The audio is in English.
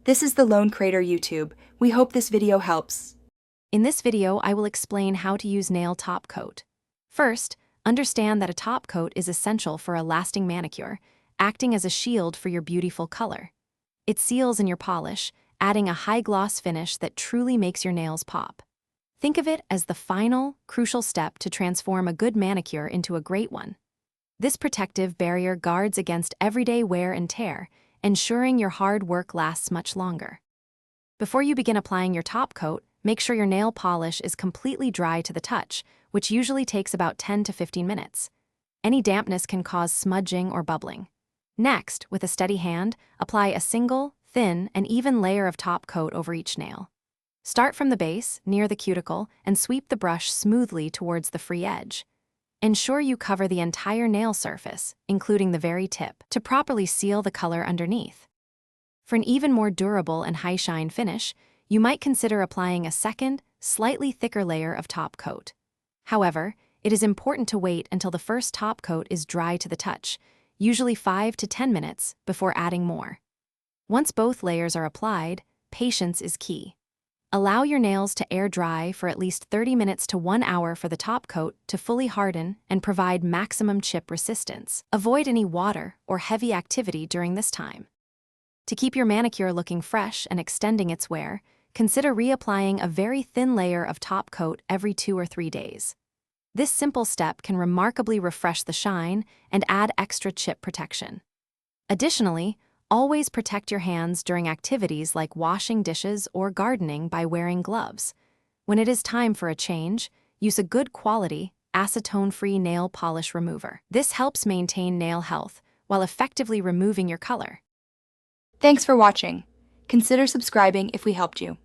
This is the Lone Crater YouTube. We hope this video helps. In this video, I will explain how to use nail top coat. First, understand that a top coat is essential for a lasting manicure, acting as a shield for your beautiful color. It seals in your polish, adding a high-gloss finish that truly makes your nails pop. Think of it as the final, crucial step to transform a good manicure into a great one. This protective barrier guards against everyday wear and tear, ensuring your hard work lasts much longer. Before you begin applying your top coat, make sure your nail polish is completely dry to the touch, which usually takes about 10 to 15 minutes. Any dampness can cause smudging or bubbling. Next, with a steady hand, apply a single, thin, and even layer of top coat over each nail. Start from the base, near the cuticle, and sweep the brush smoothly towards the free edge. Ensure you cover the entire nail surface, including the very tip, to properly seal the color underneath. For an even more durable and high-shine finish, you might consider applying a second, slightly thicker layer of top coat. However, it is important to wait until the first top coat is dry to the touch, usually 5 to 10 minutes, before adding more. Once both layers are applied, patience is key. Allow your nails to air dry for at least 30 minutes to 1 hour for the top coat to fully harden and provide maximum chip resistance. Avoid any water or heavy activity during this time. To keep your manicure looking fresh and extending its wear, consider reapplying a very thin layer of top coat every 2 or 3 days. This simple step can remarkably refresh the shine and add extra chip protection. Additionally, always protect your hands during activities like washing dishes or gardening by wearing gloves. When it is time for a change, use a good quality, acetone-free nail polish remover. This helps maintain nail health while effectively removing your color. Thanks for watching. Consider subscribing if we helped you.